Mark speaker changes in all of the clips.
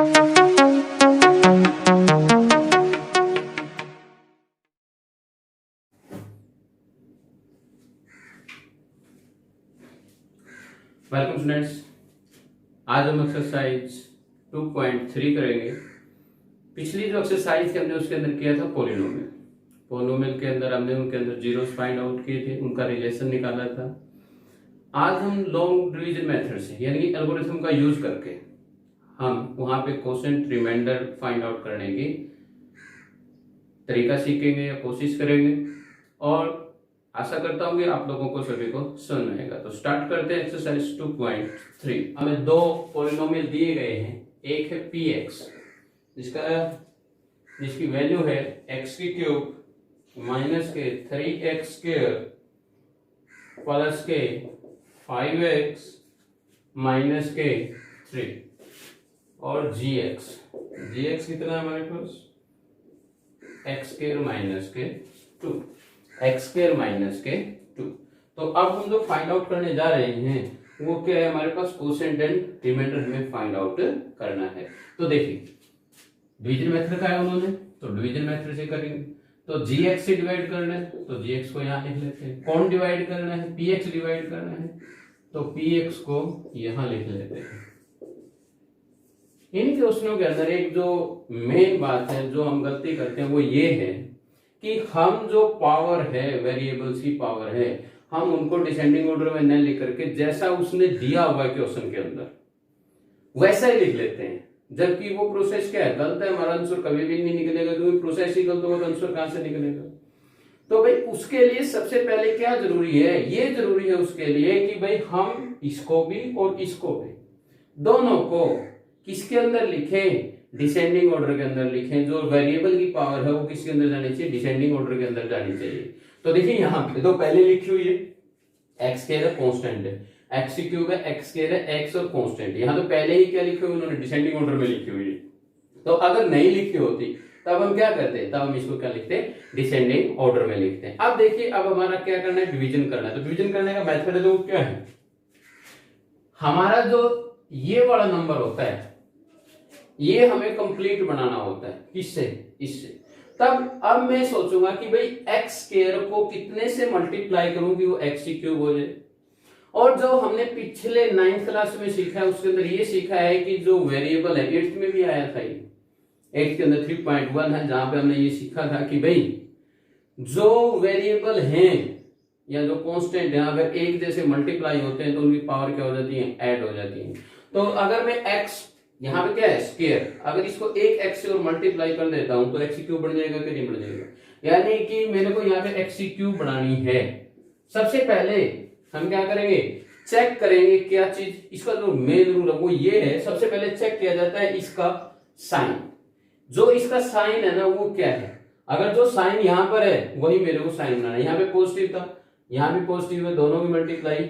Speaker 1: Welcome students, आज हम exercise 2.3 करेंगे। पिछली जो एक्सरसाइज थी हमने उसके अंदर किया था पोलिनोमियल। पोलिनोमियल के अंदर हमने उनके अंदर जीरोस फाइंड आउट किए थे, उनका रिलेशन निकाला था। आज हम लॉन्ग डिवीजन मेथड से यानी कि एल्गोरिथम का यूज करके हम वहां पे क्वोशिएंट रिमाइंडर फाइंड आउट करने की तरीका सीखेंगे या कोशिश करेंगे, और आशा करता हूँ कि आप लोगों को सभी को समझ आएगा। तो स्टार्ट करते हैं एक्सरसाइज 2.3। हमें दो पॉलिनोमियल दिए गए हैं। एक है px जिसकी वैल्यू है x की क्यूब माइनस के 3x स्क्वायर प्लस के 5x माइनस के 3, और gx कितना है हमारे पास x स्क्वायर माइनस के 2, एक्स स्क्वायर माइनस के 2। तो अब हम जो फाइंड आउट करने जा रहे हैं वो क्या है, हमारे पास क्वोशिएंट एंड रिमाइंडर हमें फाइंड आउट करना है। तो देखिए डिवीजन मेथड का है उन्होंने, तो डिवीजन मेथड से करेंगे। तो gx से डिवाइड करना है तो gx को यहां लिख लेते हैं। कौन डिवाइड करना है, px डिवाइड करना है तो px को यहां लिख लेते हैं। इन क्वेश्चनों के अंदर एक जो मेन बात है जो हम गलती करते हैं वो ये है कि हम जो पावर है, वेरिएबल्स की पावर है, हम उनको डिसेंडिंग ऑर्डर में न लिख करके जैसा उसने दिया हुआ है क्वेश्चन के अंदर वैसा ही लिख लेते हैं, जबकि वो प्रोसेस क्या है, गलत है। हमारा आंसर कभी भी नहीं निकलेगा, क्योंकि प्रोसेस ही गलत होगा तो आंसर कहां से निकलेगा। तो भाई उसके लिए सबसे पहले क्या जरूरी है, ये जरूरी है उसके लिए कि भाई हम इसको भी और इसको भी दोनों को किसके अंदर लिखें, डिसेंडिंग ऑर्डर के अंदर लिखें। जो वेरिएबल की पावर है वो किसके अंदर जानी चाहिए, डिसेंडिंग ऑर्डर के अंदर जानी चाहिए। तो देखिए यहाँ पे तो पहले लिखी हुई है एक्स स्क्वायर है, कांस्टेंट है, एक्स क्यूब है, एक्स स्क्वायर है, एक्स और कांस्टेंट। यहाँ तो पहले ही क्या लिखे हुए उन्होंने, डिसेंडिंग ऑर्डर में लिखी हुई है। तो अगर नहीं लिखी होती तब हम क्या करते, तब हम इसको क्या लिखते, डिसेंडिंग ऑर्डर में लिखते हैं। अब देखिए अब हमारा क्या करना है, डिवीजन करना है। तो डिवीजन करने का मेथड जो क्या है, हमारा जो ये वाला नंबर होता है ये हमें कंप्लीट बनाना होता है। किससे, इससे। तब अब मैं सोचूंगा कि भाई एक्स स्क्वायर को कितने से मल्टीप्लाई करूं कि वो एक्स क्यूब हो जाए। और जो हमने पिछले 9th क्लास में सीखा है उसके अंदर ये सीखा है कि जो वेरिएबल है, 8th में भी आया था ये, 8th के अंदर 3.1 है, जहां पे हमने ये सीखा था कि भाई जो वेरिएबल हैं या जो कांस्टेंट है अगर एक जैसे मल्टीप्लाई होते हैं तो उनकी पावर क्या हो जाती है, ऐड हो जाती है। तो अगर मैं एक्स यहाँ पे क्या है स्क्वायर, अगर इसको एक एक्स से और मल्टीप्लाई कर देता हूं तो एक्स क्यूब बन जाएगा कि नहीं बन जाएगा। यानी कि मेरे को यहाँ पे एक्स क्यूब बनानी है। सबसे पहले हम क्या करेंगे, चेक करेंगे क्या चीज, इसका जो मेन रूल है वो ये है, सबसे पहले चेक किया जाता है इसका साइन। जो इसका साइन है ना वो क्या है, अगर जो साइन यहाँ पर है वही मेरे को साइन बनाना है। यहाँ पे पॉजिटिव था, यहाँ भी पॉजिटिव है, दोनों की मल्टीप्लाई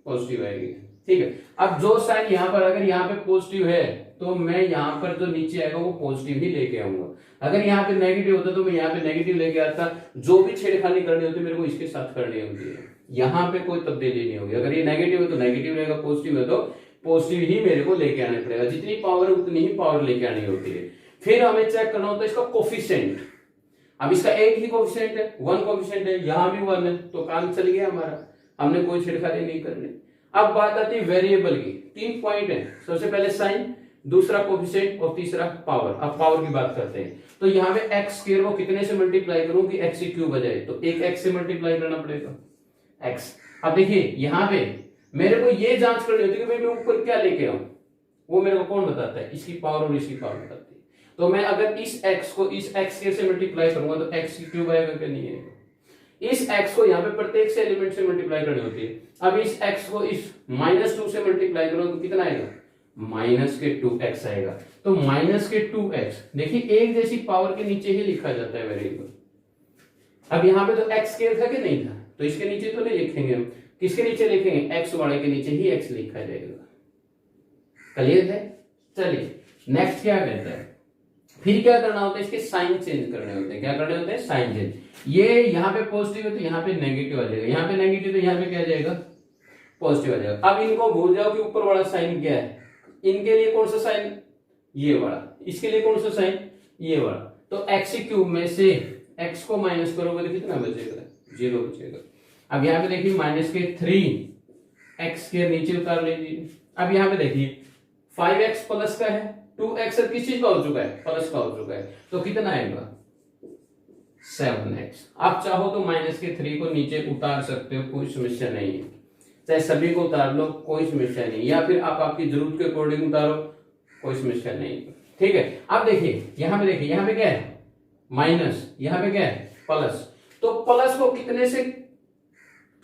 Speaker 1: पॉजिटिव आएगी। ठीक है, अब जो साइन यहाँ पर अगर यहाँ पे पॉजिटिव है तो मैं यहाँ पर जो नीचे आएगा वो पॉजिटिव ही लेके आऊंगा। अगर यहाँ पे नेगेटिव होता तो मैं यहाँ पे नेगेटिव लेके आता। जो भी छेड़खानी करनी होती है मेरे को इसके साथ करनी होती है, यहाँ पे कोई तब्दीली नहीं होगी। अगर ये नेगेटिव है तो नेगेटिव रहेगा, पॉजिटिव है तो पॉजिटिव ही मेरे को लेके आना पड़ेगा। जितनी पावर है उतनी ही पावर लेके आनी होती है। फिर हमें चेक करना होता है इसका कोफिशिएंट। अब इसका एक ही कोफिशिएंट है, 1 कोफिशिएंट है, यहाँ भी 1 है, तो काम चल गया हमारा, हमने कोई छेड़खानी नहीं करनी। अब बात आती है वेरिएबल की। 3 पॉइंट है, सबसे पहले साइन, दूसरा कोफिशिएंट और तीसरा पावर। अब पावर की बात करते हैं। तो यहाँ पे एक्स स्क्वायर को कितने से मल्टीप्लाई करूं कि एक्स क्यूब आ जाए, तो एक एक्स से मल्टीप्लाई करना पड़ेगा एक्स। अब देखिए यहाँ पे मेरे को ये जांच करनी होती है कि भाई मैं ऊपर क्या लेके आऊं, वो मेरे को कौन बताता है, इसकी पावर और इसकी पावर बताती है। तो मैं अगर इस एक्स को इस एक्स स्क्वायर से मल्टीप्लाई करूंगा तो एक्स क्यूब आएगा कि नहीं आएगा। इस x को यहाँ पे प्रत्येक से एलिमेंट से मल्टीप्लाई करनी होती है। अब इस x को इस -2 से मल्टीप्लाई करो तो कितना आएगा, -2x आएगा। तो -2x, देखिए एक जैसी पावर के नीचे ही लिखा जाता है वेरिएबल। अब यहाँ पे तो x स्क्वायर था कि नहीं था, तो इसके नीचे तो नहीं लिखेंगे हम, किसके नीचे लिखेंगे, x वाले के नीचे ही x लिखा जाएगा। क्लियर है। चलिए नेक्स्ट क्या कहता है, फिर क्या करना होता है, इसके साइन चेंज करने होते हैं। क्या करने होते हैं, साइन चेंज। ये यहाँ पे पॉजिटिव है तो यहाँ पे नेगेटिव आ जाएगा, यहाँ पे नेगेटिव तो यहाँ पे क्या आ जाएगा, पॉजिटिव आ जाएगा। अब इनको भूल जाओ कि ऊपर वाला साइन क्या है, इनके लिए कौन सा साइन ये वाला, इसके लिए कौन सा साइन, ये वाला। तो एक्स क्यूब में से एक्स को माइनस करोगे तो कितना बचेगा, 0 बचेगा। अब यहाँ पे देखिए माइनस के 3 एक्स के नीचे उतार लीजिए। अब यहाँ पे देखिए 5x प्लस का है, 2x अब किस चीज का हो चुका है, प्लस का हो चुका है, तो कितना आएगा 7x। आप चाहो तो माइनस के 3 को नीचे उतार सकते हो, कोई समस्या नहीं है, चाहे सभी को उतार लो कोई समस्या नहीं, या फिर आप आपकी जरूरत के अकॉर्डिंग उतारो, कोई समस्या नहीं, ठीक है। अब देखिए यहाँ पे, देखिए यहाँ पे क्या है माइनस, यहाँ पे क्या है प्लस, तो प्लस को कितने से,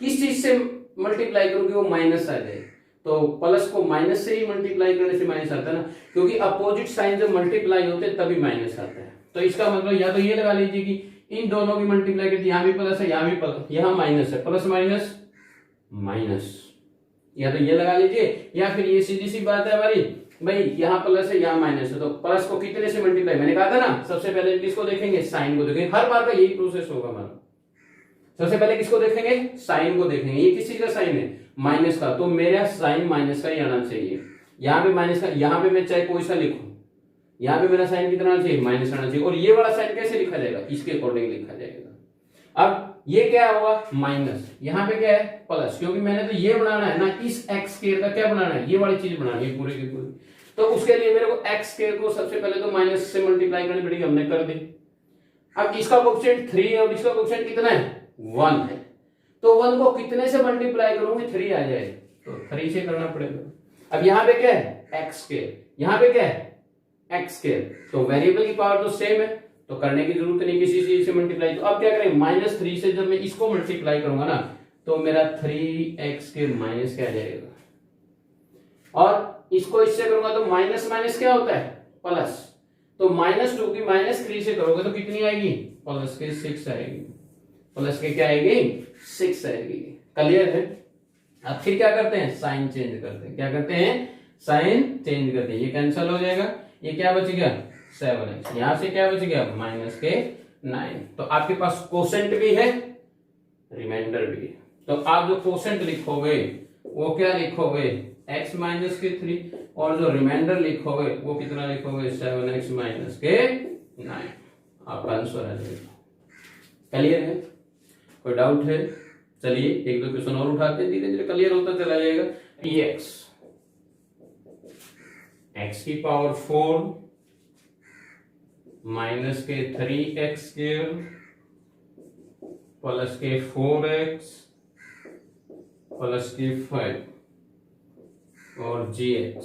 Speaker 1: किस चीज से मल्टीप्लाई करोगे वो माइनस आ जाए, तो प्लस को माइनस से ही मल्टीप्लाई करने से माइनस आता है ना, क्योंकि अपोजिट साइन जब मल्टीप्लाई होते हैं तभी माइनस आता है। तो इसका मतलब या तो ये लगा लीजिए कि इन दोनों की मल्टीप्लाई करती, यहाँ भी प्लस है यहाँ भी प्लस, यहाँ माइनस है, प्लस माइनस माइनस, या तो ये लगा लीजिए, या फिर ये सीधी सी बात है हमारी, भाई यहाँ प्लस है यहाँ माइनस है, तो प्लस को कितने से मल्टीप्लाई, मैंने कहा था ना सबसे पहले किसको देखेंगे, साइन को देखेंगे, हर बार का यही प्रोसेस होगा हमारा। सबसे पहले किसको देखेंगे, साइन को देखेंगे, ये किस चीज का साइन है, माइनस का, तो मेरा साइन माइनस का ही आना चाहिए। यहाँ पे माइनस का, यहाँ पे मैं चाहे कोई सा लिखूं, यहाँ पे मेरा साइन कितना आना चाहिए, माइनस आना चाहिए। और ये वाला साइन कैसे लिखा जाएगा, इसके अकॉर्डिंग लिखा जाएगा। अब ये क्या होगा माइनस, यहाँ पे क्या है प्लस, क्योंकि मैंने तो ये बनाना है ना, इस एक्स स्क्वायर का क्या बनाना है, ये वाली चीज बनानी है पूरी की पूरी, तो उसके लिए मेरे को एक्स स्क्वायर को सबसे पहले तो माइनस से मल्टीप्लाई करनी पड़ेगी, हमने कर दी। अब इसका कोएफिशिएंट 3 है और इसका कोएफिशिएंट कितना है 1 है, तो 1 को कितने से मल्टीप्लाई करूंगी, 3 आ जाए, तो 3 से करना पड़ेगा। अब यहाँ पे क्या है एक्स स्क्वायर, यहाँ पे क्या है एक्स स्क्वायर, तो वेरिएबल की पावर तो सेम है, तो करने की जरूरत नहीं किसी चीज से मल्टीप्लाई। तो अब क्या करें, -3 से जब मैं इसको मल्टीप्लाई करूंगा ना, तो मेरा 3x के माइनस क्या आ जाएगा, और इसको इससे करूंगा तो माइनस माइनस क्या होता है प्लस, तो -2 की -3 से करोगे तो कितनी आएगी, प्लस के 6 आएगी, प्लस के क्या आएगी 6 आएगी। क्लियर है। अब फिर क्या करते हैं, साइन चेंज करते हैं, क्या करते हैं साइन चेंज करते हैं, ये कैंसिल हो जाएगा, ये क्या बच गया 7x, यहां से क्या बच गया -9। तो आपके पास कोसेंट भी है रिमाइंडर भी है, तो आप जो कोसेंट लिखोगे वो क्या लिखोगे x -3, और जो रिमाइंडर लिखोगे वो कितना लिखोगे 7x -9। आपका आंसर आ जाएगा। क्लियर है, कोई डाउट है, चलिए एक दो क्वेश्चन और उठाते हैं, धीरे धीरे क्लियर होता चला जाएगा। x की पावर 4 माइनस के 3x स्क्वायर प्लस के 4x प्लस के 5 और gx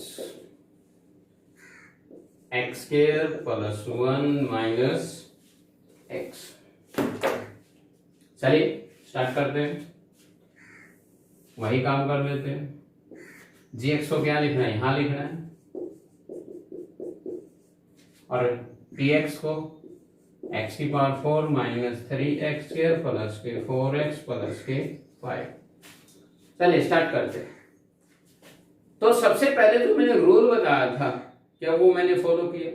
Speaker 1: x square plus 1 minus x। चलिए स्टार्ट करते हैं, वही काम कर लेते हैं। gx को क्या लिखना है, यहां लिखना है, और dx को x की power 4 minus 3x square plus के 4x प्लस के 5। चलिए स्टार्ट करते हैं। तो सबसे पहले जो मैंने रूल बताया था, क्या वो मैंने फॉलो किया,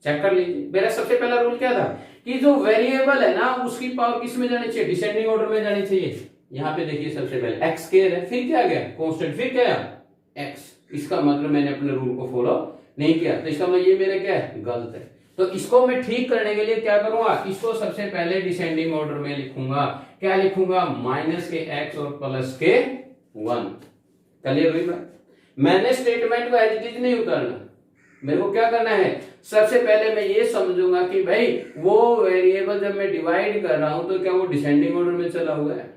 Speaker 1: चेक कर लीजिए। मेरा सबसे पहला रूल क्या था कि जो वेरिएबल है ना उसकी पावर किस में जानी चाहिए, डिसेंडिंग ऑर्डर में जानी चाहिए। यहाँ पे देखिए सबसे पहले x स्क्वायर है, फिर क्या गया कांस्टेंट, फिर क्या x। इसका मतलब मैंने अपने रूल को फॉलो नहीं किया, तो इसका मतलब ये मेरा क्या है गलत है। तो इसको मैं ठीक करने के लिए क्या करूंगा, इसको सबसे पहले डिसेंडिंग ऑर्डर में लिखूंगा। क्या लिखूंगा, माइनस के x और प्लस के 1। क्लियर हुई बात। मैंने स्टेटमेंट को एज इट इज नहीं उतारना, मेरे को क्या करना है, सबसे पहले मैं ये समझूंगा कि भाई वो वेरिएबल जब मैं डिवाइड कर रहा हूं तो क्या वो डिसेंडिंग ऑर्डर में चला हुआ है।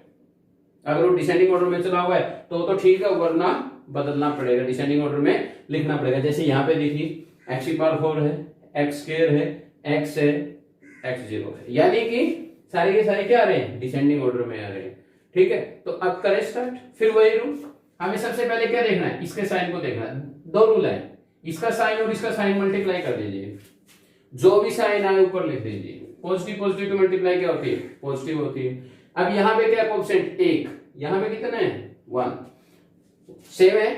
Speaker 1: अगर वो डिसेंडिंग ऑर्डर में चला हुआ है तो ठीक है, वरना बदलना पड़ेगा, डिसेंडिंग ऑर्डर में लिखना पड़ेगा। जैसे यहाँ पे देखिए x की पावर 4 है, x स्क्वायर है, x है, x 0 है, यानी कि सारे के सारे क्या आ रहे हैं डिसेंडिंग ऑर्डर में आ रहे हैं। ठीक है, तो अब करें स्टार्ट। फिर वही रूल, हमें सबसे पहले क्या देखना है, इसके साइन को देखना है। दो रूल है, इसका साइन और इसका साइन मल्टीप्लाई कर दीजिए, जो भी साइन आए ऊपर लिख दीजिए। पॉजिटिव पॉजिटिव की मल्टीप्लाई क्या होती है, पॉजिटिव होती है। अब यहाँ पे क्या कोएफिशिएंट 1, यहाँ पे कितना है 1, सेम है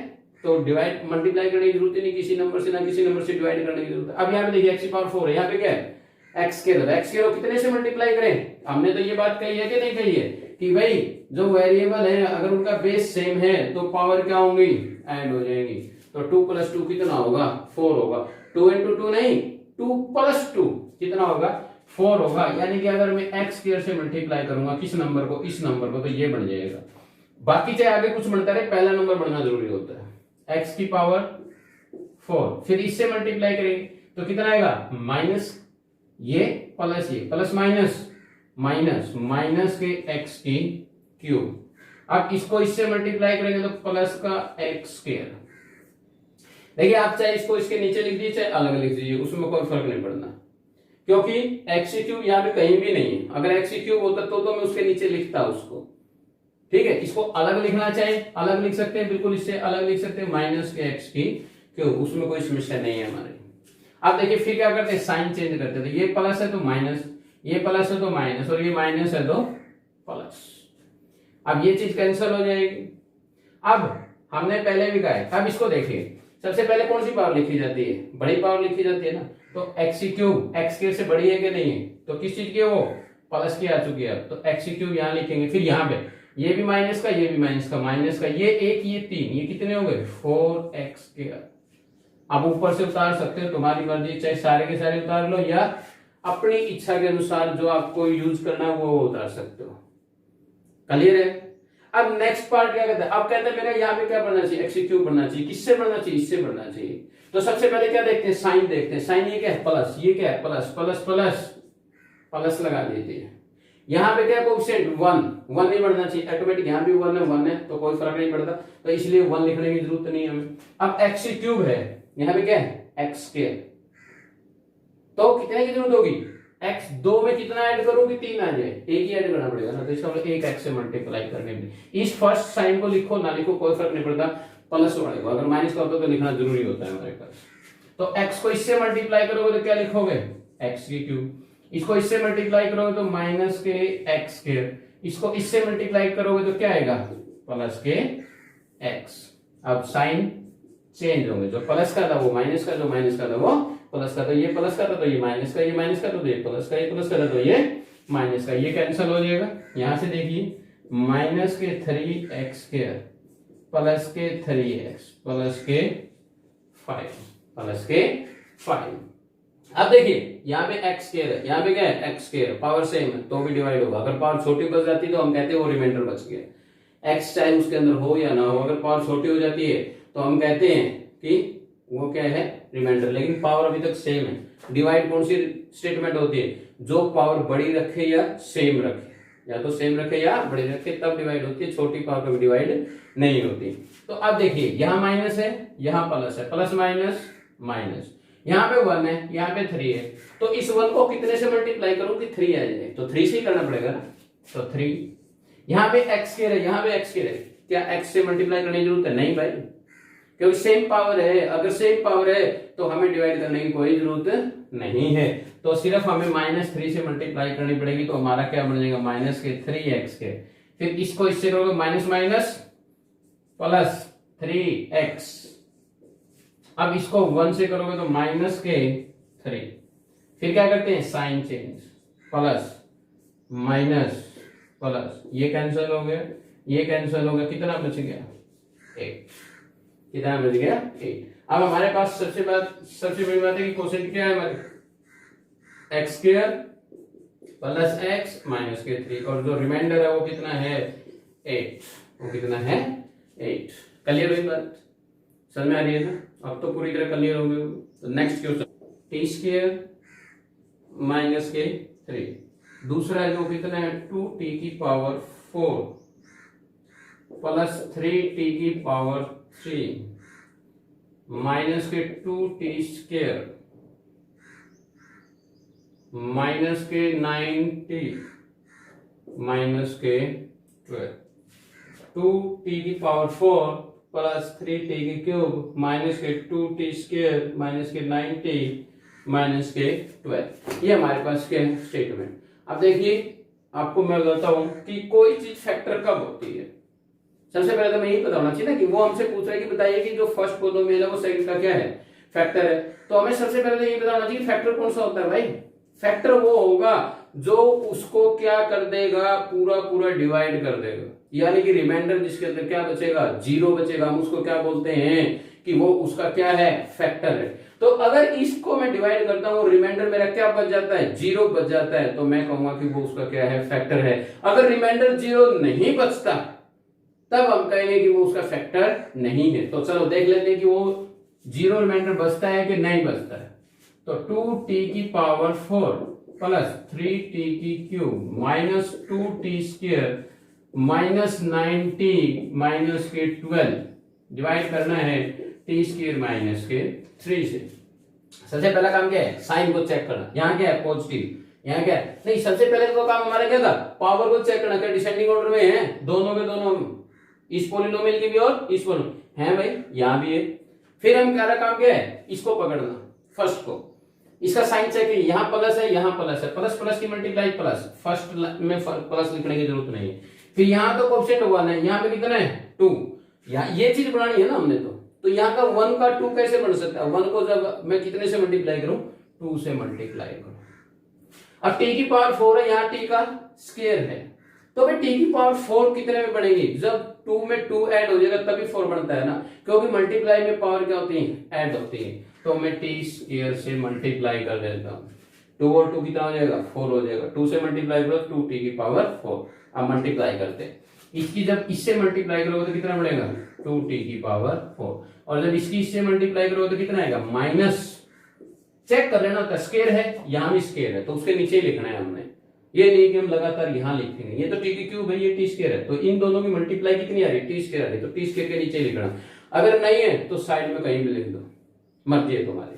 Speaker 1: तो डिवाइड मल्टीप्लाई करने की जरूरत ही नहीं, किसी नंबर से ना किसी नंबर से डिवाइड करने की जरूरत है। अब यहाँ पे देखिए x की पावर 4 है, यहाँ पे क्या है x स्क्वायर है, x स्क्वायर कितने से मल्टीप्लाई करें। हमने तो ये बात कही है कि नहीं कही है कि भाई जो वेरिएबल है अगर उनका बेस सेम है तो पावर क्या होंगी, ऐड हो जाएंगी। तो 2 + 2 कितना होगा 4 होगा। 2 × 2 नहीं 2 + 2 कितना होगा 4 होगा। यानी कि अगर मैं x² से मल्टीप्लाई करूंगा किस नंबर को इस नंबर को तो ये बन जाएगा। बाकी चाहे आगे कुछ बनता रहे पहला नंबर बनना जरूरी होता है x⁴। फिर इससे मल्टीप्लाई करेंगे तो कितना आएगा माइनस ये प्लस माइनस के x⁵। अब इसको इससे मल्टीप्लाई करेंगे तो प्लस का x²। देखिए आप चाहे इसको इसके नीचे लिख दीजिए चाहे अलग लिख दीजिए उसमें कोई फर्क नहीं पड़ना, क्योंकि x³ यहाँ पे कहीं भी नहीं है। अगर x³ होता तो मैं उसके नीचे लिखता उसको, ठीक है। इसको अलग लिखना चाहे अलग लिख सकते हैं, बिल्कुल इससे अलग लिख सकते हैं माइनस के x⁵, उसमें कोई समस्या नहीं है हमारे। अब देखिए फिर क्या करते हैं साइन चेंज करते हैं। ये प्लस है तो माइनस, ये प्लस है तो माइनस, और ये माइनस है तो प्लस। अब ये चीज कैंसिल हो जाएगी। अब हमने पहले भी कहा है, अब इसको देखिए सबसे पहले कौन सी पावर लिखी जाती है, बड़ी पावर लिखी जाती है ना। तो x³ x² से बड़ी है कि नहीं है, तो किस चीज की है वो प्लस की आ चुकी है। तो x³ यहाँ लिखेंगे, फिर यहाँ पे ये भी माइनस का ये भी माइनस का ये 1 ये 3 ये कितने हो गए 4x²। अब ऊपर से उतार सकते हो तुम्हारी मर्जी, चाहे सारे के सारे उतार लो या अपनी इच्छा के अनुसार जो आपको यूज करना है वो उतार सकते हो। क्लियर है। अब नेक्स्ट पार्ट क्या कहता है, अब कहते हैं मेरा यहाँ पे क्या बनना चाहिए x³ बनना चाहिए। किससे बनना चाहिए इससे बनना चाहिए। तो सबसे पहले क्या देखते हैं साइन देखते हैं। साइन ये क्या है प्लस, ये क्या है प्लस लगा देते हैं। यहाँ पे क्या कोएफिशिएंट 1 नहीं बढ़ना चाहिए, ऑटोमेटिक यहाँ भी 1 है तो कोई फर्क नहीं पड़ता, तो इसलिए 1 लिखने की जरूरत नहीं है हमें। अब x³ है यहाँ पे क्या है x², तो कितने की जरूरत होगी x2 में कितना ऐड करूं कि 3 आ जाए, एक ही ऐड करना पड़ेगा ना। तो इसका मतलब 1x से मल्टीप्लाई करने में इस फर्स्ट साइन को लिखो ना लिखो कोई फर्क नहीं पड़ता, प्लस बढ़ेगा। अगर माइनस का होता तो लिखना जरूरी होता है हमारे पास। तो x को इससे मल्टीप्लाई करोगे तो क्या लिखोगे x⁵। इसको इससे मल्टीप्लाई करोगे तो माइनस के x²। इसको इससे मल्टीप्लाई करोगे तो क्या आएगा प्लस के x। अब साइन चेंज होंगे, जो प्लस का था वो माइनस का, जो माइनस का था वो प्लस का। तो ये प्लस का था तो ये माइनस का, ये माइनस का तो ये प्लस का, ये प्लस का था तो ये माइनस का। ये कैंसिल हो जाएगा। यहां से देखिए माइनस के 3x² प्लस के 3x प्लस के 5। अब देखिए यहाँ पे x² है, यहाँ पे क्या है x², पावर सेम है तो भी डिवाइड होगा। अगर पावर छोटी बच जाती तो हम कहते हैं वो रिमाइंडर बच गया। x चाहे उसके अंदर हो या ना हो, अगर पावर छोटी हो जाती है तो हम कहते हैं कि वो क्या है रिमाइंडर, लेकिन पावर अभी तक सेम है। डिवाइड कौन सी स्टेटमेंट होती है, जो पावर बड़ी रखे या सेम रखे, या तो सेम रखे या बड़ी रखे तब डिवाइड होती है, छोटी पावर कभी डिवाइड नहीं होती। तो अब देखिए यहाँ माइनस है यहाँ प्लस है, प्लस माइनस, यहाँ पे 1 है यहाँ पे 3 है, तो इस 1 को कितने से मल्टीप्लाई करूं कि 3 आ जाए, तो 3 से ही करना पड़ेगा ना। तो 3 यहाँ पे x² है यहाँ पे x² है, क्या x से मल्टीप्लाई करने की जरूरत है नहीं भाई, क्योंकि सेम पावर है। अगर सेम पावर है तो हमें डिवाइड करने की कोई जरूरत नहीं है, तो सिर्फ हमें -3 से मल्टीप्लाई करनी पड़ेगी। तो हमारा क्या बन जाएगा माइनस के 3x के, फिर इसको इससे करोगे माइनस प्लस 3x। अब इसको 1 से करोगे तो माइनस के 3, फिर क्या करते हैं sign change, plus minus plus, ये कैंसिल हो गया ये कैंसिल हो गया, कितना बच गया 8, कितना बच गया 8। अब हमारे पास सबसे बड़ी बात है कि क्वेश्चन क्या है हमारे x² प्लस x माइनस के 3, और जो रिमाइंडर है वो कितना है 8, वो कितना है 8। क्लियर हुई बात, समझ में आ रही है ना, अब तो पूरी तरह क्लियर हो गई। तो नेक्स्ट क्वेश्चन t² माइनस के 3, दूसरा है जो कितना है 2t⁴ प्लस 3t⁴ माइनस के 2t² माइनस के 9t माइनस के 12, 2t⁴ प्लस 3t³ माइनस के 2t² माइनस के 9t माइनस के 12। ये हमारे पास क्या है स्टेटमेंट। अब देखिए आपको मैं बताता हूं कि कोई चीज फैक्टर कब होती है। सबसे पहले तो मैं यही बताना चाहिए ना कि वो हमसे पूछ रहा है कि बताइए कि जो फर्स्ट पॉलिनोमियल है वो सेकंड का क्या है फैक्टर है, तो हमें सबसे पहले तो यही बताना चाहिए फैक्टर कौन सा होता है भाई। फैक्टर वो होगा जो उसको क्या कर देगा पूरा डिवाइड कर देगा, यानी कि रिमाइंडर जिसके अंदर क्या बचेगा 0 बचेगा, हम उसको क्या बोलते हैं कि वो उसका क्या है, फैक्टर है। तो अगर इसको मैं डिवाइड करता हूँ, रिमाइंडर मेरा क्या बच जाता है, 0 बच जाता है, तो मैं कहूंगा कि वो उसका क्या है, फैक्टर है। अगर रिमाइंडर 0 नहीं बचता तब हम कहेंगे कि वो उसका फैक्टर नहीं है। तो चलो देख लेते हैं कि वो 0 रिमाइंडर बचता है कि नहीं बचता है। तो 2t की पावर 4 प्लस 3t की cube minus 2t square minus 9t minus के 12 डिवाइड करना है t स्क्वायर माइनस के 3 से। सबसे पहला काम क्या है, साइन को चेक करना। यहाँ क्या है, पॉजिटिव, यहाँ क्या है, नहीं, सबसे पहले तो काम हमारा क्या था, पावर को चेक करना, क्या डिसेंडिंग ऑर्डर में है, दोनों के दोनों, इस पोलिनोमियल की भी और इस पोलिनोमियल है भाई, यहाँ भी है। फिर हम क्या काम क्या है, इसको पकड़ना, फर्स्ट को, इसका साइन चेक है, यहाँ प्लस है, यहाँ प्लस है, प्लस प्लस की मल्टीप्लाई प्लस, फर्स्ट में प्लस लिखने की जरूरत नहीं है। फिर यहाँ तो कोएफिशिएंट 1 है, यहाँ पे कितना है 2, यहाँ ये चीज बनानी है ना हमने, तो यहाँ का 1 का 2 कैसे बन सकता है, 1 को जब मैं कितने से मल्टीप्लाई करूं, 2 से मल्टीप्लाई करूं। अब t की पावर 4 है, यहाँ t का स्क्वायर है, तो भाई t की पावर 4 कितने में बढ़ेगी, जब 2 में 2 ऐड हो जाएगा तभी 4 बनता है ना, क्योंकि मल्टीप्लाई में पावर क्या होती है, ऐड होती है। तो मैं t स्क्वायर से मल्टीप्लाई कर देता हूँ, 2 और 2 कितना हो जाएगा, 4 हो जाएगा, 2 से मल्टीप्लाई करो 2t की पावर 4। अब मल्टीप्लाई करते हैं, इसकी जब इससे मल्टीप्लाई करोगे तो कितना बढ़ेगा, 2t की पावर 4, और जब इसकी इससे मल्टीप्लाई करोगे तो कितना आएगा, माइनस, चेक कर लेना, स्क्वायर है, यहाँ भी स्क्वायर है, तो उसके नीचे ही लिखना है हमने, ये नहीं कि हम लगातार यहाँ लिखेंगे, ये तो t की क्यूब है, ये t स्क्वायर है, तो इन दोनों की मल्टीप्लाई कितनी आ रही है, t स्क्वायर आ रही है, तो t स्क्वायर के नीचे ही लिखना। अगर नहीं है तो साइड में कहीं भी लिख दो, मर्जी है तुम्हारी।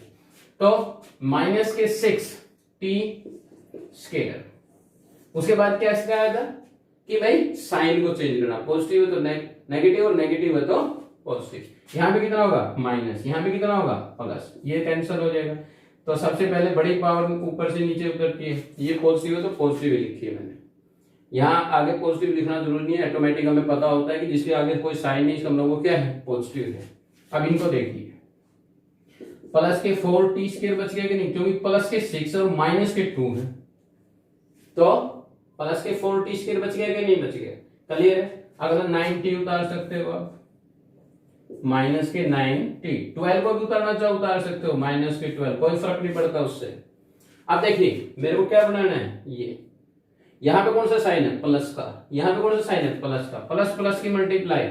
Speaker 1: तो माइनस के 6 t स्क्वायर, उसके बाद क्या इसका आया था कि भाई साइन को चेंज करना, पॉजिटिव है तो नेगेटिव और नेगेटिव है तो पॉजिटिव। यहाँ पे कितना होगा माइनस, यहाँ पे कितना होगा प्लस, ये कैंसिल हो जाएगा। तो सबसे पहले बड़ी पावर ऊपर से नीचे उतरती है, ये पॉजिटिव है तो पॉजिटिव ही लिखी है मैंने, यहाँ आगे पॉजिटिव लिखना जरूरी नहीं है, ऑटोमेटिक हमें पता होता है कि जिसके आगे कोई साइन नहीं इसका मतलब वो क्या है, पॉजिटिव है। अब इनको देखिए, प्लस के 4t स्क्वायर बच गया कि नहीं, क्योंकि प्लस के 6 और माइनस के 2 है, तो प्लस के 4t स्क्वायर बच गया कि नहीं बच गया, क्लियर है। अगला 9t उतार सकते हो आप, माइनस के 9t, 12 को भी उतारना चाहो उतार सकते हो, माइनस के 12, कोई फर्क नहीं पड़ता उससे। अब देखिए मेरे को क्या बनाना है, ये यहाँ पे कौन सा साइन है, प्लस का, यहाँ पे कौन सा साइन है, प्लस का, प्लस प्लस की मल्टीप्लाई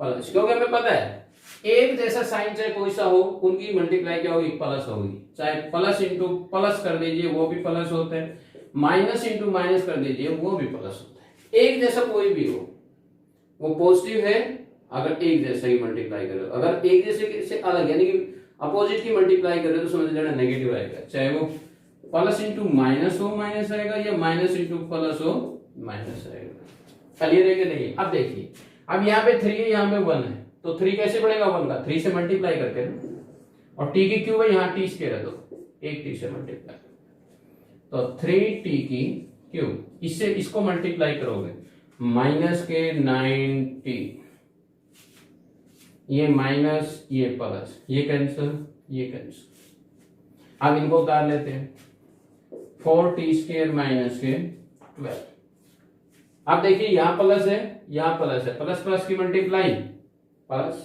Speaker 1: प्लस, क्योंकि हमें पता है एक जैसा साइन चाहे कोई सा हो, उनकी मल्टीप्लाई क्या होगी, प्लस होगी। चाहे प्लस इंटू प्लस कर दीजिए वो भी प्लस होता है, माइनस इंटू माइनस कर दीजिए वो भी प्लस होता है, एक जैसा कोई भी हो वो पॉजिटिव है अगर एक जैसा ही मल्टीप्लाई करो, अगर एक जैसे से अलग यानी कि अपोजिट की मल्टीप्लाई करो तो समझ लेना नेगेटिव आएगा, चाहे वो प्लस इंटू माइनस हो माइनस आएगा, या माइनस इंटू प्लस हो माइनस आएगा। क्लियर है कि नहीं। अब देखिए, अब यहाँ पे 3 है, यहाँ पे 1 है, तो 3 कैसे बढ़ेगा 1 का, 3 से मल्टीप्लाई करते हैं, और t की क्यूब है, यहाँ t स्क्वायर है, तो एक t से मल्टीप्लाई, तो 3t की क्यूब, इससे इसको मल्टीप्लाई करोगे, माइनस के 9t, ये माइनस ये प्लस, ये कैंसिल ये कैंसिल। अब इनको उतार लेते हैं, 4t स्क्वायर माइनस के 12। अब देखिए यहाँ प्लस है, यहाँ प्लस है, प्लस प्लस की मल्टीप्लाई प्लस,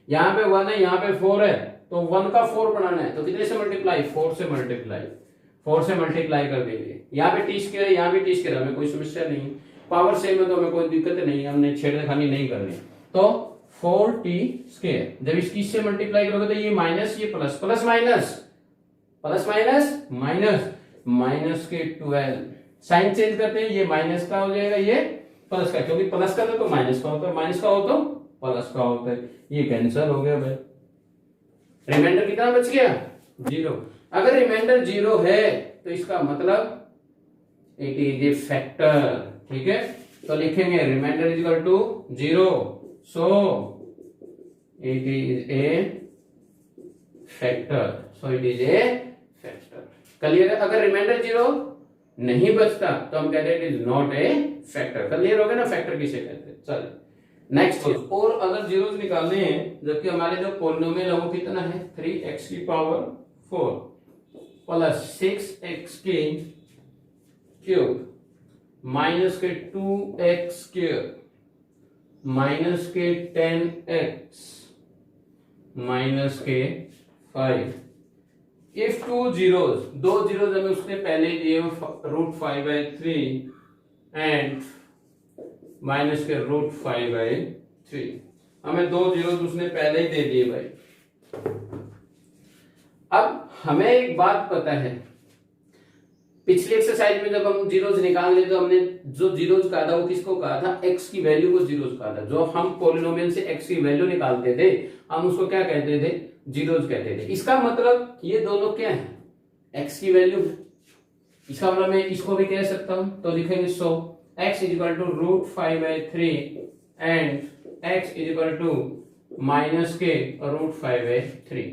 Speaker 1: यहाँ पे 1 है, यहाँ पे 4 है, तो 1 का 4 बनाना है, तो कितने से मल्टीप्लाई, 4 से मल्टीप्लाई, 4 से मल्टीप्लाई कर देंगे। यहाँ पे टी स्क्वायर है, यहाँ भी टी स्क्वायर, हमें कोई समस्या नहीं, पावर सेम है तो हमें कोई दिक्कत नहीं, हमने छेड़खानी नहीं करनी। तो 4t स्क्वायर, जब इसकी से मल्टीप्लाई करोगे तो ये माइनस ये plus, plus minus plus minus minus, minus के 12, साइन चेंज करते हैं, ये माइनस का हो जाएगा, ये प्लस का, क्योंकि प्लस का तो माइनस का होता है, माइनस का हो तो प्लस का होता है, ये कैंसिल हो गया भाई। रिमाइंडर कितना बच गया, 0। अगर रिमाइंडर 0 है तो इसका मतलब इट इज ए फैक्टर, ठीक है। तो लिखेंगे remainder is equal to 0, so it is a factor, so it is a factor. Clear है। अगर रिमाइंडर 0 नहीं बचता तो हम कहते हैं it is not a factor. Clear हो गया ना, फैक्टर किसे कहते हैं। चलिए नेक्स्ट, और अगर जीरोस निकालने हैं, जबकि हमारे जो पोलिनोमियल है वो कितना है, 3x की पावर 4 प्लस 6x की क्यूब माइनस के 2x क्यूब माइनस के 10x माइनस के 5। इफ 2 जीरोज, 2 जीरोज हमें उसने पहले दिए √5/3 एंड माइनस के √5/3, हमें 2 जीरोज उसने पहले ही दे दिए भाई। अब हमें एक बात पता है, पिछली एक्सरसाइज में जब हम जीरोज निकाल ले तो हमने जो जीरोज कहा था वो किसको कहा था, एक्स की वैल्यू को जीरोज कहा था। जो हम पॉलिनोमियल से एक्स की वैल्यू निकालते थे हम उसको क्या कहते थे, जीरोज कहते थे। इसका मतलब ये दोनों क्या है, एक्स की वैल्यू है। इसका मतलब मैं इसको भी कह सकता हूं, तो लिखेंगे so x equal to √5/3 and x equal to minus के √5/3।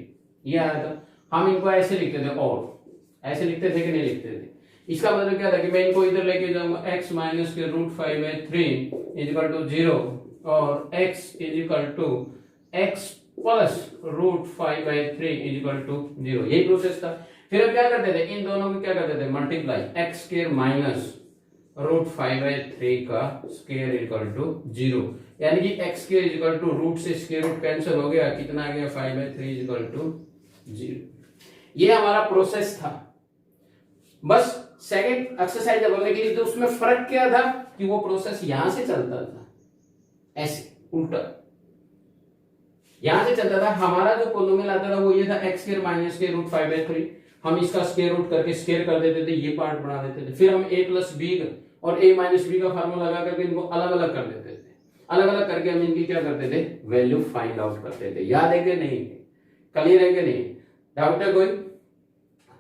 Speaker 1: ये आया था। हम इनको ऐसे लिखते थे, और ऐसे लिखते थे कि नहीं लिखते थे। इसका मतलब क्या था कि मैं इनको इधर लेके जाऊंगा, x माइनस के √5/3 इक्वल टू 0 और x equal to x plus √5/3 equal to 0। यही प्रोसेस था। फिर हम क्या करते थे, इन दोनों को क्या करते थे, मल्टीप्लाई, x स्क्वायर माइनस √5/3 का स्क्वायर इक्वल टू 0, यानी कि x square equal to root से स्क्वायर रूट कैंसिल हो गया, कितना आ गया 5/3 इक्वल टू 0। ये हमारा प्रोसेस था। बस सेकंड एक्सरसाइज जब हमने की तो उसमें फर्क क्या था कि वो प्रोसेस यहां से चलता था, ऐसे उल्टा यहां से चलता था। हमारा जो पॉलिनोमियल आता था वो ये था x स्क्वायर माइनस के √5/3। हम इसका स्क्वायर रूट करके स्क्वायर कर देते थे, ये पार्ट बना देते थे। फिर हम a प्लस बी और a माइनस बी का फार्मूला लगा करके इनको अलग अलग कर देते थे। अलग अलग करके हम इनकी क्या करते थे, वैल्यू फाइंड आउट करते थे। याद है कि नहीं, क्लियर है कि नहीं, डाउट है कोई?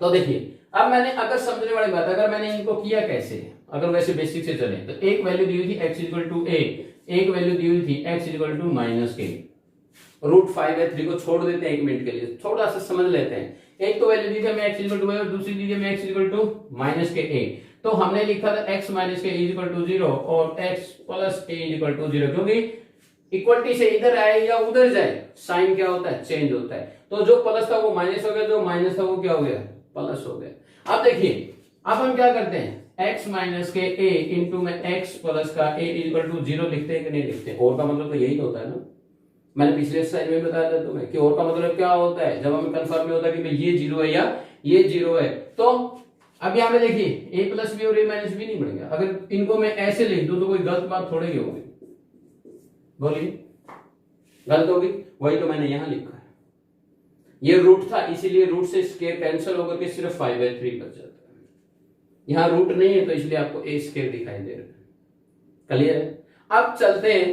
Speaker 1: तो देखिए, अब मैंने अगर समझने वाली बात, अगर मैंने इनको किया कैसे, अगर वैसे बेसिक से चले तो एक वैल्यू दी हुई थी x इक्वल टू a, एक वैल्यू दी हुई थी x इक्वल टू माइनस के। √5/3 को छोड़ देते हैं एक मिनट के लिए, थोड़ा सा समझ लेते हैं। एक तो वैल्यू दी थी हमें x इक्वल टू a और दूसरी दी थी हमें x इक्वल टू माइनस के a। तो हमने लिखा था x माइनस के इक्वल टू 0 और x plus a equal to 0, क्योंकि इक्वलिटी से इधर आए या उधर जाए साइन क्या होता है, चेंज होता है। तो जो प्लस था वो माइनस हो गया, जो माइनस था वो क्या हो गया, प्लस हो गया। अब देखिए, अब हम क्या करते हैं, x माइनस के a इंटू में x प्लस का a इक्वल टू 0 लिखते हैं कि नहीं लिखते? और का मतलब तो यही तो होता है ना, मैंने पिछले एक्सरसाइज में बताया था तुम्हें कि और का मतलब क्या होता है, जब हमें कंफर्म नहीं होता कि भाई ये 0 है या ये 0 है। तो अब यहाँ पे देखिए a प्लस बी और a माइनस बी नहीं बनेगा। अगर इनको मैं ऐसे लिख दूं तो कोई गलत बात थोड़ी होगी, बोलिए गलत होगी? वही तो मैंने यहां लिखा है, ये रूट था इसीलिए रूट से स्क्वायर कैंसिल होकर के सिर्फ 5/3 बच जाता है। यहां रूट नहीं है तो इसलिए आपको a स्क्वायर दिखाई दे रहा है। क्लियर है? अब चलते हैं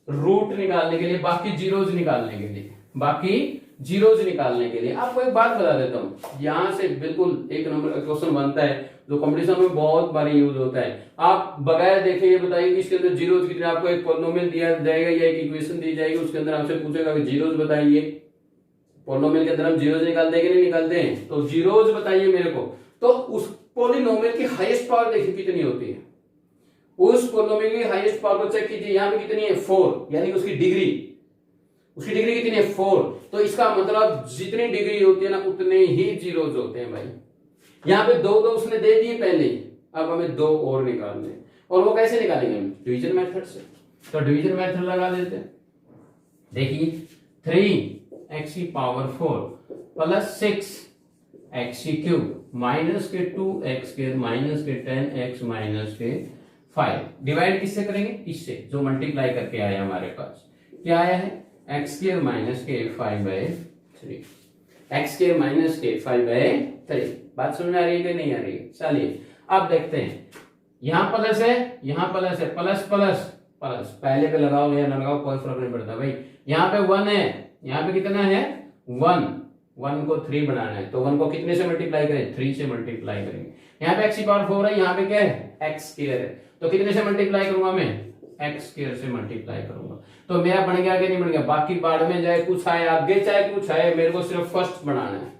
Speaker 1: रूट निकालने के लिए, बाकी जीरोज निकालने के लिए, बाकी जीरोज निकालने के लिए आपको एक बात बता देता हूं। यहां से बिल्कुल एक नंबर का क्वेश्चन बनता है जो कंपटीशन में बहुत बार यूज होता है। आप बगैर देखे ये बताइए कि इसके अंदर जीरोज कितने, आपको एक पॉलिनोमियल दिया जाएगा या एक इक्वेशन दी जाएगी, उसके अंदर आपसे पूछेगा कि जीरोज बताइए। पॉलिनोमियल के अंदर हम जीरोज निकालते हैं कि नहीं निकालते हैं, तो जीरोज बताइए मेरे को। तो उस पॉलिनोमियल की हाईएस्ट पावर देखिए कितनी होती है, उस पॉलिनोमियल की हाईएस्ट पावर को चेक कीजिए, यहाँ पे कितनी है 4, यानी कि उसकी डिग्री कितनी है 4। तो इसका मतलब जितनी डिग्री होती है ना उतने ही जीरोज होते हैं भाई। यहाँ पे दो उसने दे दिए पहले ही, अब हमें 2 और निकालने, और वो कैसे निकालेंगे हम, डिवीजन मेथड से। तो डिवीजन मेथड लगा देते हैं। देखिए 3x की पावर 4 प्लस 6x की क्यूब माइनस के 2x के माइनस के 10x माइनस के 5 डिवाइड किससे करेंगे, इससे जो मल्टीप्लाई करके आया हमारे पास। क्या आया है, x स्क्वायर माइनस के 5/3, x स्क्वायर माइनस के 5/3। बात समझ में आ रही है कि नहीं आ रही है? चलिए अब देखते हैं, यहां प्लस है यहां प्लस है, प्लस प्लस प्लस, पहले पे लगाओ या ना लगाओ कोई फर्क नहीं पड़ता भाई। यहाँ पे 1 है, यहाँ पे कितना है 1 को 3 बनाना है, तो 1 को कितने से मल्टीप्लाई करें, 3 से मल्टीप्लाई करेंगे। यहाँ पे x की पावर 4 है, यहाँ पे क्या है x स्क्वायर है, तो कितने से मल्टीप्लाई करूंगा मैं, x स्क्वायर से मल्टीप्लाई करूंगा। तो मेरा बन गया कि नहीं बन गया, बाकी बाढ़ में जाए कुछ आए आगे चाहे कुछ आए, मेरे को सिर्फ फर्स्ट बनाना है।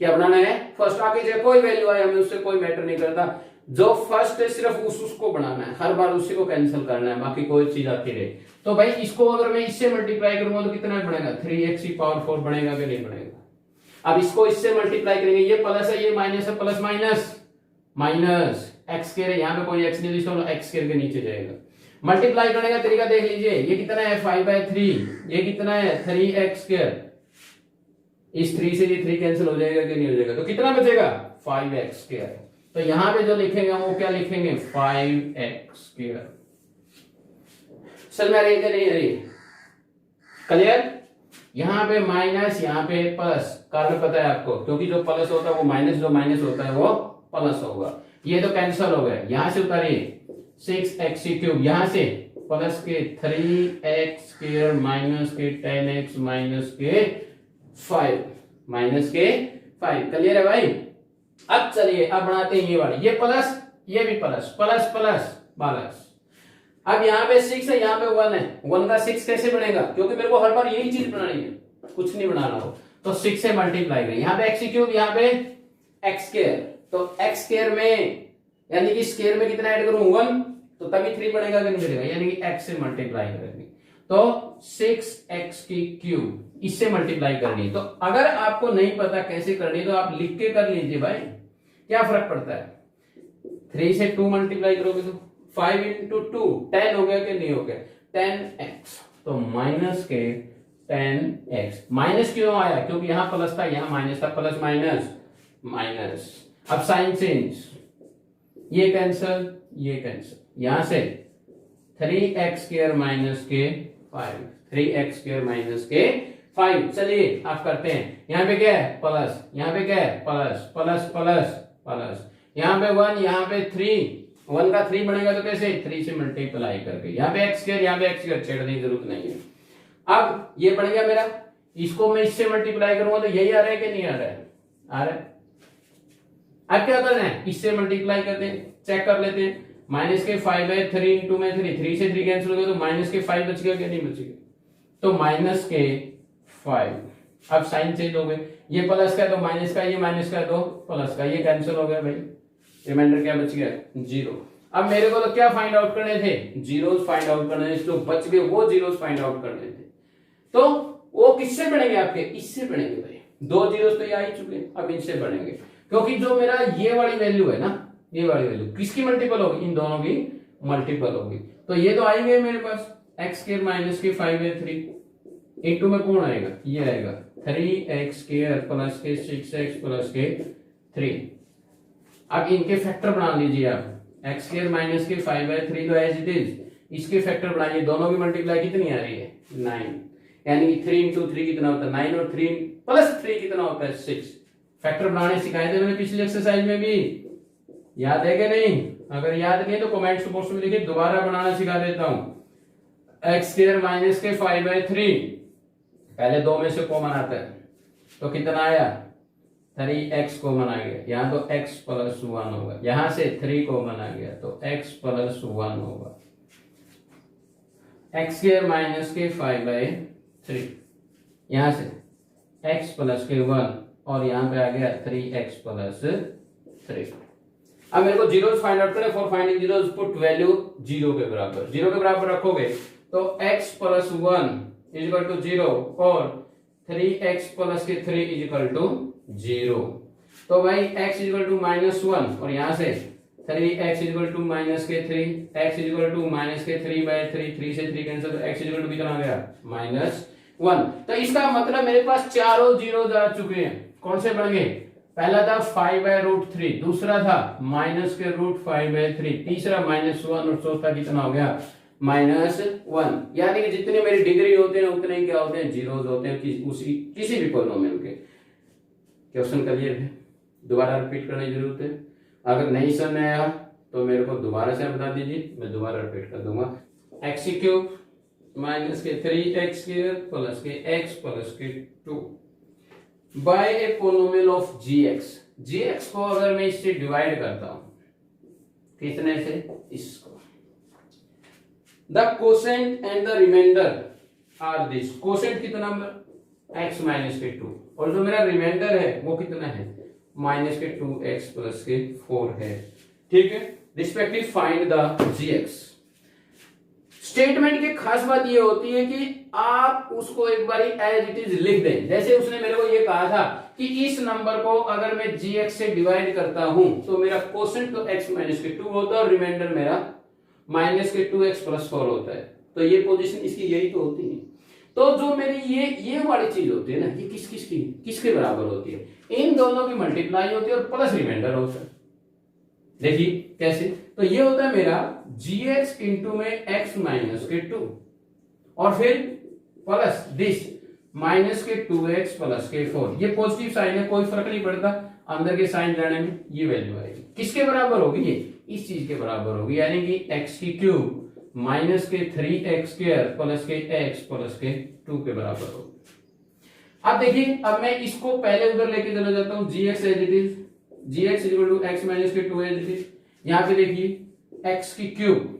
Speaker 1: क्या बनाना है, फर्स्ट। आगे चाहे कोई वैल्यू आए हमें उससे कोई मैटर नहीं करता, जो फर्स्ट है सिर्फ उसको बनाना है, हर बार उसी को कैंसिल करना है, बाकी कोई चीज आती रहे। तो भाई इसको अगर मैं इससे मल्टीप्लाई करूंगा तो कितना बनेगा, 3x की पावर 4 बनेगा कि नहीं बनेगा। अब इसको इससे मल्टीप्लाई करेंगे, ये प्लस है ये माइनस है, plus minus minus x square है, यहाँ पे कोई x नहीं लिखा, x स्क्वायर के नीचे जाएगा। मल्टीप्लाई करने का तरीका देख लीजिए, ये कितना है 5/3, ये कितना है 3x स्क्वायर, इस 3 से ये 3 कैंसिल हो जाएगा कि नहीं हो जाएगा, तो कितना बचेगा 5x स्क्वायर। तो यहां पे जो लिखेंगे वो क्या लिखेंगे 5x स्क्वायर। चल में रही नहीं रही, क्लियर। यहां पे माइनस यहां पे प्लस, कारण पता है आपको, क्योंकि जो प्लस होता है वो माइनस, जो माइनस होता है वो प्लस होगा। ये तो कैंसिल हो गया, यहां से उतारिए 6x क्यूब, यहां से प्लस के 3x स्क्वायर माइनस के 10x माइनस के 5 माइनस के 5। क्लियर है भाई। अब चलिए अब बनाते हैं ये वाली, ये प्लस ये भी प्लस, प्लस प्लस प्लस। अब यहाँ पे 6 है, यहाँ पे 1 है, 1 का 6 कैसे बनेगा, क्योंकि मेरे को हर बार यही चीज बनानी है, कुछ नहीं बनाना हो। तो 6 से मल्टीप्लाई करें, यहाँ पे x क्यूब, यहाँ पे x स्क्वायर, तो x स्क्वायर में यानी कि स्क्वायर में कितना ऐड करूं 1, तो तभी 3 बनेगा कि नहीं बनेगा, यानी कि x से मल्टीप्लाई करेंगे तो 6x की क्यूब, इससे मल्टीप्लाई करनी। तो अगर आपको नहीं पता कैसे करनी तो आप लिख के कर लीजिए भाई, क्या फर्क पड़ता है। 3 से 2 मल्टीप्लाई करोगे तो 5 इंटू 2 10 हो गया कि नहीं हो गया 10x, तो माइनस के 10x। माइनस क्यों आया, क्योंकि यहां प्लस था यहां माइनस था, प्लस माइनस माइनस। अब साइन चेंज, ये कैंसल ये कैंसल, यहां से 3x स्क्वायर माइनस के 5, 3x स्क्वायर माइनस के 5। चलिए आप करते हैं, यहां पे क्या है प्लस, यहां पे क्या है प्लस प्लस प्लस प्लस, यहां पे 1 यहां पे 3, 1 का 3 बनेगा तो कैसे 3 से मल्टीप्लाई करके, यहां पे x स्क्वायर यहां पे x स्क्वायर, छेड़ने की जरूरत नहीं है। अब ये बन गया मेरा, इसको मैं इससे मल्टीप्लाई करूंगा तो यही आ रहा है कि नहीं आ रहा है, आ रहा है। अब क्या करना है, इससे मल्टीप्लाई करते हैं, चेक कर लेते हैं। माइनस के 5 है, 3 इंटू में 3 से 3 कैंसिल हो गया तो माइनस के 5 बच गया क्या नहीं बच गया, तो माइनस के 5। अब साइन चेंज हो गए, ये प्लस का है तो माइनस का, ये माइनस का है तो प्लस का, ये कैंसिल हो गया भाई, रिमाइंडर क्या बच गया 0। अब मेरे को तो क्या फाइंड आउट करने थे, जीरोस फाइंड आउट करने थे, जो बच गए वो जीरोस फाइंड आउट करने थे। तो वो किससे बनेंगे आपके, इससे बनेंगे भाई, 2 जीरोस तो ये आ ही चुके, अब इनसे बनेंगे, क्योंकि जो मेरा ये वाली वैल्यू है ना, ये वाली वैल्यू किसकी मल्टीपल होगी, इन दोनों की मल्टीपल होगी। तो ये तो आएंगे मेरे पास x स्क्वायर माइनस के 5 है 3, इंटू में कौन आएगा, ये आएगा 3x स्क्वायर प्लस के 6x प्लस के 3। अब इनके फैक्टर बना लीजिए आप, x स्क्वायर माइनस के 5 है 3 तो एज इट इज, इसके फैक्टर बनाइए, दोनों की मल्टीप्लाई कितनी आ रही है 9, यानी कि 3 इंटू 3 कितना होता है 9, और 3 प्लस 3 कितना होता है 6। फैक्टर बनाने सिखाए थे मैंने पिछले एक्सरसाइज में भी, याद है कि नहीं, अगर याद नहीं तो कमेंट्स बॉक्स में लिखिए, दोबारा बनाना सिखा देता हूं। x स्क्वायर माइनस के 5 है 3, पहले 2 में से कॉमन आता है तो कितना आया 3x कॉमन आ गया, यहां तो x प्लस 1 होगा, यहां से 3 कॉमन आ गया तो x प्लस 1 होगा। x स्क्वायर माइनस के 5 है 3, यहां से x प्लस के 1 और यहां पे आ गया 3x प्लस 3। अब मेरे को जीरोस फाइंड आउट करना, for finding zeros put value 0 के बराबर, 0 के बराबर रखोगे तो x plus 1 is equal to 0 और 3x प्लस के 3 इज इक्वल टू 0। तो भाई x इज इक्वल टू -1 और यहां से 3x is equal to minus के 3, x is equal to minus के 3/3, 3 से 3 कैंसिल तो x इज इक्वल टू कितना आ गया -1। तो इसका मतलब मेरे पास चारों जीरो आ चुके हैं। कौन से बन गए, पहला था 5/√3, दूसरा था माइनस के √5/3, तीसरा -1 और चौथा कितना हो गया -1। यानी कि जितने मेरी डिग्री होते हैं उतने क्या होते हैं जीरोस होते हैं किसी भी पॉलिनोमियल के। क्वेश्चन क्लियर है, दोबारा रिपीट करने की जरूरत है, अगर नहीं समझ में आया तो मेरे को दोबारा से बता दीजिए, मैं दोबारा रिपीट कर दूंगा। x³ माइनस के 3x स्क्वायर प्लस के x प्लस के 2 by a polynomial of gx को अगर मैं इससे डिवाइड करता हूं कितने से, इसको, the quotient and the remainder are this. Quotient कितना x माइनस के 2 और जो मेरा रिमाइंडर है वो कितना है माइनस के 2x प्लस के 4 है, ठीक है। Respective find the gx। Statement की खास बात ये होती है कि आप उसको एक बार एज इट इज लिख दें। जैसे उसने मेरे को ये कहा था कि इस नंबर को अगर मैं gx से डिवाइड करता हूं तो मेरा कोसेंट तो x माइनस के 2 होता है और रिमाइंडर मेरा माइनस के 2x प्लस 4 होता है। तो ये पोजीशन इसकी यही तो होती है। तो जो मेरी ये वाली चीज होती है ना, ये किसके बराबर होती है, इन दोनों की मल्टीप्लाई होती है और प्लस रिमाइंडर होता है। देखिए कैसे, तो ये होता है मेरा gx इंटू में x माइनस के 2 और फिर प्लस दिस माइनस के 2x प्लस के 4। ये पॉजिटिव साइन है, कोई फर्क नहीं पड़ता अंदर के साइन जाने में, ये वैल्यू आएगी किसके बराबर होगी, ये इस चीज के बराबर होगी, यानी कि x की क्यूब माइनस के 3x स्क्वायर प्लस के x प्लस के 2 के बराबर होगी। अब देखिए, अब मैं इसको पहले उधर लेके चला जाता हूं, gx as it is, gx equal to x minus के 2 एज इट इज। यहां पे देखिए x की क्यूब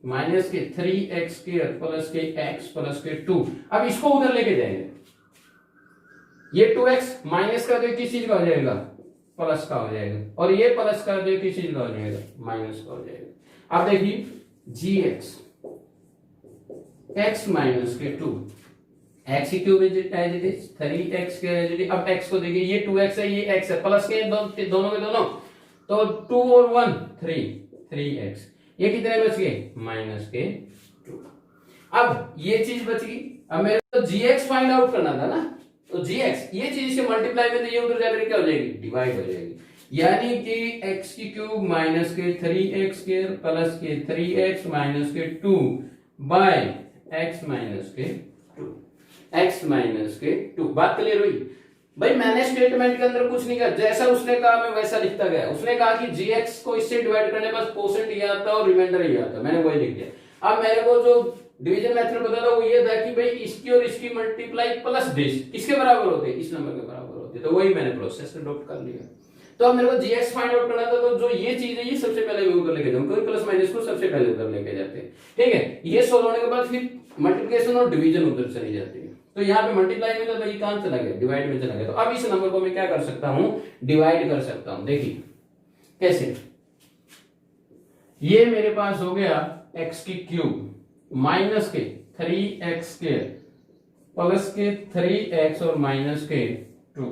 Speaker 1: माइनस के 3x स्क्वायर प्लस के x प्लस के 2। अब इसको उधर लेके जाएंगे, ये 2x माइनस का जो किस चीज का हो जाएगा, प्लस का हो जाएगा, और ये प्लस का जो किस चीज का हो जाएगा, माइनस का हो जाएगा। अब देखिए gx x माइनस के 2, x की cube as it is 3x के एज इट इज। अब x को देखिए, ये 2x है, ये x है, प्लस के दोनों के दोनों, तो 2 और 1 3x, ये कितने बच गए, माइनस के 2। अब ये चीज बच गई, अब मेरे को gx फाइंड आउट करना था ना, तो gx ये चीज से मल्टीप्लाई में, तो ये उधर जाकर क्या हो जाएगी, डिवाइड हो जाएगी, यानी कि x की क्यूब माइनस के 3x स्क्वायर प्लस के 3x माइनस के 2 बाय x माइनस के 2, x माइनस के 2। बात क्लियर हुई भाई? मैंने स्टेटमेंट के अंदर कुछ नहीं कहा, जैसा उसने कहा मैं वैसा लिखता गया। उसने कहा कि gx को इससे डिवाइड करने बस परसेंट ये आता और रिमाइंडर ये आता, मैंने वही लिख दिया। अब मेरे को जो डिवीजन मेथड पता था वो ये था कि भाई इसकी और इसकी मल्टीप्लाई प्लस दिस किसके बराबर होते, इस नंबर के बराबर होते, तो वही मैंने प्रोसेस अडॉप्ट कर लिया। तो अब मेरे को gx फाइंड आउट करना था, तो जो ये चीज है ये सबसे पहले मैं उधर लेके जाऊंगा, कोई प्लस माइनस को सबसे पहले उधर लेके जाते हैं, ठीक है। ये सोल्व होने के बाद फिर मल्टीप्लिकेशन और डिवीजन उधर चली जाती है। तो यहाँ पे मल्टीप्लाई में, तो ये कहां चला गया, डिवाइड में चला गया। तो अब इस नंबर को मैं क्या कर सकता हूं, डिवाइड कर सकता हूं। देखिए कैसे, ये मेरे पास हो गया x की क्यूब माइनस के 3x स्क्वायर प्लस के 3x और माइनस के 2,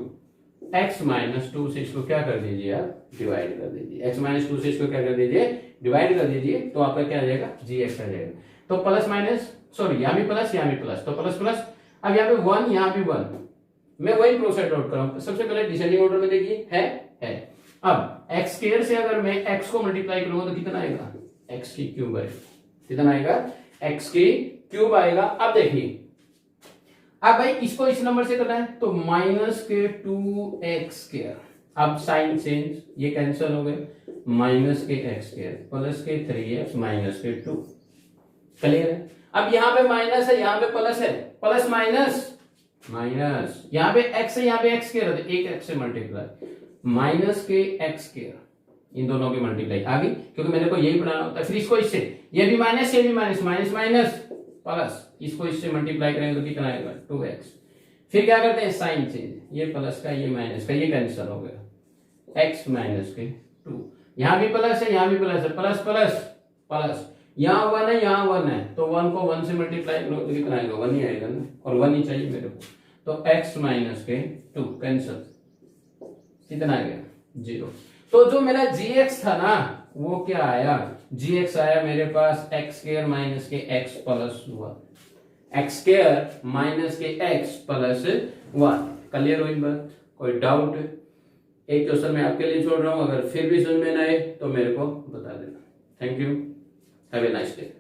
Speaker 1: x माइनस 2 से इसको क्या कर दीजिए आप, डिवाइड कर दीजिए। x माइनस 2 से इसको क्या कर दीजिए, डिवाइड कर दीजिए, तो आपका क्या आ जाएगा, gx आ जाएगा। तो प्लस माइनस, सॉरी यहाँ भी प्लस यहाँ भी प्लस, तो प्लस प्लस। अब यहाँ पे 1 यहाँ भी 1, मैं वही प्रोसेस आउट कर रहा हूँ। सबसे पहले डिसेंडिंग ऑर्डर में देखिए है। अब x स्क्वायर से अगर मैं x को मल्टीप्लाई करूंगा तो कितना आएगा, x की क्यूब आएगा, कितना आएगा, x की क्यूब आएगा। अब देखिए, अब भाई इसको इस नंबर से करना है, तो माइनस के 2x स्क्वायर, अब साइन चेंज, ये कैंसिल हो गए, माइनस के x स्क्वायर प्लस के 3x माइनस के 2। क्लियर है? अब यहाँ पे माइनस है, यहाँ पे प्लस है, प्लस माइनस माइनस, यहाँ पे x है, यहाँ पे x स्क्वायर है, एक x से मल्टीप्लाई, माइनस के x स्क्वायर, इन दोनों की मल्टीप्लाई आ गई, क्योंकि मेरे को यही बनाना होता है। फिर इसको इससे, ये भी माइनस, ये भी माइनस, माइनस माइनस प्लस, इसको इससे मल्टीप्लाई करेंगे तो कितना आएगा, 2x। फिर क्या करते हैं, साइन चेंज, ये प्लस का ये माइनस का, ये कैंसिल हो गया, x माइनस के 2। यहाँ भी प्लस है, यहाँ भी प्लस है, प्लस प्लस प्लस, यहाँ 1 है, यहाँ 1 है, तो 1 को 1 से मल्टीप्लाई करो तो कितना आएगा, 1 ही आएगा ना, और 1 ही चाहिए मेरे को, तो x माइनस के 2 कैंसिल, कितना आ गया, 0। तो जो मेरा gx था ना, वो क्या आया, gx आया मेरे पास x स्क्वायर माइनस के x plus 1, x square minus के x प्लस 1। क्लियर हुई बात? कोई डाउट? एक क्वेश्चन मैं आपके लिए छोड़ रहा हूं, अगर फिर भी समझ में ना आए तो मेरे को बता देना। Thank you, have a nice day.